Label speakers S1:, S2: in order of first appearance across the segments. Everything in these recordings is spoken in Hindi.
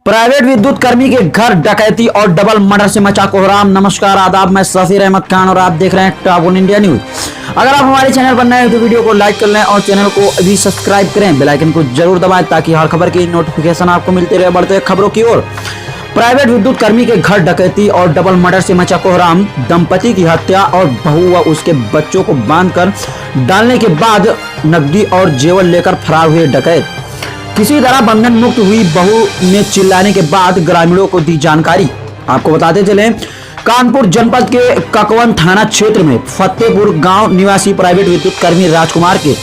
S1: प्राइवेट विद्युत कर्मी के घर डकैती और डबल मर्डर से मचा कोहराम। नमस्कार, आदाब, मैं सफीर अहमद खान और आप देख रहे हैं टॉप वन इंडिया न्यूज। अगर आप हमारे चैनल पर नए हैं तो वीडियो को लाइक कर लें और चैनल को अभी सब्सक्राइब करें, बेल आइकन को जरूर दबाएं ताकि हर खबर की नोटिफिकेशन आपको मिलती रहे। बढ़ते खबरों की ओर। प्राइवेट विद्युत कर्मी के घर डकैती और डबल मर्डर से मचा कोहराम। दंपति की हत्या और बहू व उसके बच्चों को बांधकर डालने के बाद नकदी और जेवर लेकर फरार हुए डकैत। किसी तरह बंधन मुक्त हुई बहू ने चिल्लाने के बाद ग्रामीणों को दी जानकारी। आपको बताते चले, कानपुर जनपद के ककवन थाना क्षेत्र में फतेहपुर गांव निवासी प्राइवेट विद्युत कर्मी राजकुमार के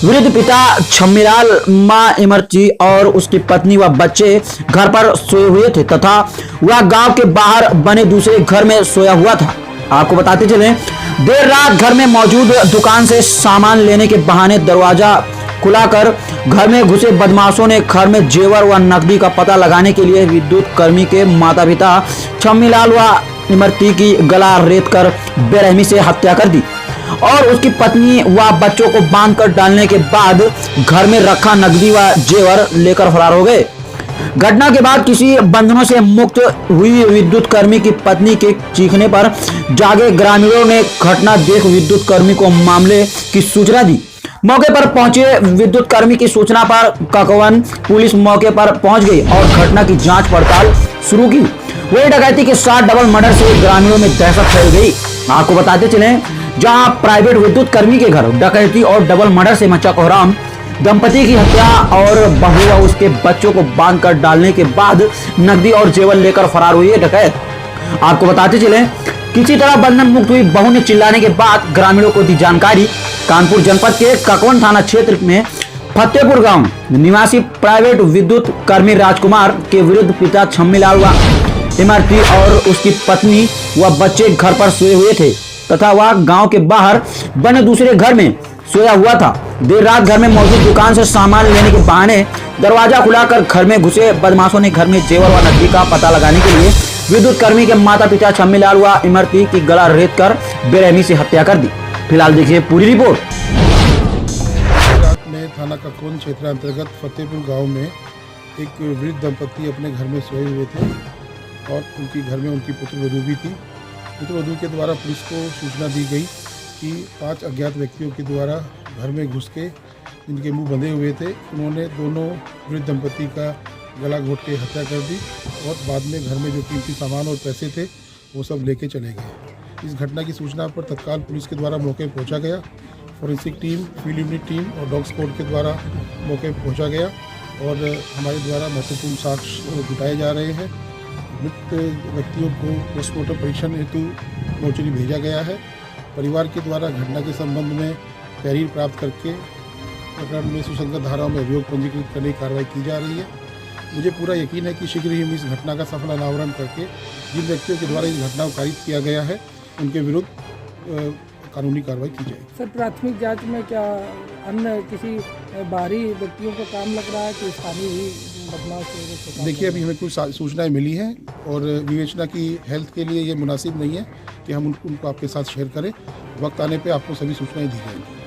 S1: वृद्ध पिता छम्मीलाल, मां इमरती और उसकी पत्नी व बच्चे घर पर सोए हुए थे तथा वह गांव के बाहर बने दूसरे घर में सोया हुआ था। आपको बताते चले, देर रात घर में मौजूद दुकान से सामान लेने के बहाने दरवाजा खुलाकर घर में घुसे बदमाशों ने घर में जेवर व नकदी का पता लगाने के लिए विद्युत कर्मी के माता पिता छम्मीलाल व इमरती की गला रेत कर बेरहमी से हत्या कर दी और उसकी पत्नी व बच्चों को बांधकर डालने के बाद घर में रखा नकदी व जेवर लेकर फरार हो गए। घटना के बाद किसी बंधनों से मुक्त हुई विद्युत कर्मी की पत्नी के चीखने पर जागे ग्रामीणों ने घटना देख विद्युत कर्मी को मामले की सूचना दी। मौके पर पहुंचे विद्युत कर्मी की सूचना पर ककवन पुलिस मौके पर पहुंच गई और घटना की जांच पड़ताल शुरू की। वही डकैती के साथ डबल मर्डर से ग्रामीणों में दहशत फैल गई। आपको बताते चले, जहां प्राइवेट विद्युत कर्मी के घर डकैती और डबल मर्डर से मचा कोहराम। दंपति की हत्या और बहू व उसके बच्चों को बांधकर डालने के बाद नकदी और जेवर लेकर फरार हुई है डकैत। आपको बताते चले, किसी तरह बंधन मुक्त हुई बहू ने चिल्लाने के बाद ग्रामीणों को दी जानकारी। कानपुर जनपद के ककवन थाना क्षेत्र में फतेहपुर गांव निवासी प्राइवेट विद्युत कर्मी राजकुमार के विरुद्ध पिता छम्मीलाल व इमरती और उसकी पत्नी व बच्चे घर पर सोए हुए थे तथा वह गांव के बाहर बने दूसरे घर में सोया हुआ था। देर रात घर में मौजूद दुकान से सामान लेने के बहाने दरवाजा खुलाकर घर में घुसे बदमाशों ने घर में जेवर व नकदी का पता लगाने के लिए विद्युत कर्मी के माता पिता छम्मीलाल व इमरती की गला रेत कर बेरहमी से हत्या कर दी। फिलहाल देखिए पूरी रिपोर्ट।
S2: रात में थाना ककवन क्षेत्र अंतर्गत फतेहपुर गांव में एक वृद्ध दंपति अपने घर में सोए हुए थे और उनकी घर में उनकी पुत्रवधू भी थी। पुत्रवधू के द्वारा पुलिस को सूचना दी गई कि 5 अज्ञात व्यक्तियों के द्वारा घर में घुस के जिनके मुंह बंधे हुए थे, उन्होंने दोनों वृद्ध दंपति का गला घोट के हत्या कर दी और बाद में घर में जो कीमती सामान और पैसे थे वो सब लेके चले गए। इस घटना की सूचना पर तत्काल पुलिस के द्वारा मौके पर पहुंचा गया। Forensic team, field unit team और डॉग स्क्वाड के द्वारा मौके पर पहुंचा गया और हमारे द्वारा महत्वपूर्ण साक्ष्य जुटाए जा रहे हैं। मृत व्यक्तियों को पोस्टमार्टम परीक्षण हेतु मोर्चरी भेजा गया है। परिवार के द्वारा घटना के संबंध में तहरीर प्राप्त करके प्रकरण में सुसंगत धाराओं में अभियोग पंजीकृत करने की कार्रवाई की जा रही है। मुझे पूरा यकीन है कि शीघ्र ही हम इस घटना का सफल अनावरण करके जिन व्यक्तियों के द्वारा इस घटना को कारित किया गया है उनके विरुद्ध कानूनी कार्रवाई की जाएगी।
S3: सर, प्राथमिक जांच में क्या अन्य किसी बाहरी व्यक्तियों को काम लग रहा है कि स्थानीय ही बदलाव से?
S2: देखिए, अभी हमें कुछ सूचनाएं मिली हैं और विवेचना की हेल्थ के लिए ये मुनासिब नहीं है कि हम उनको आपके साथ शेयर करें। वक्त आने पे आपको सभी सूचनाएं दी जाएंगी।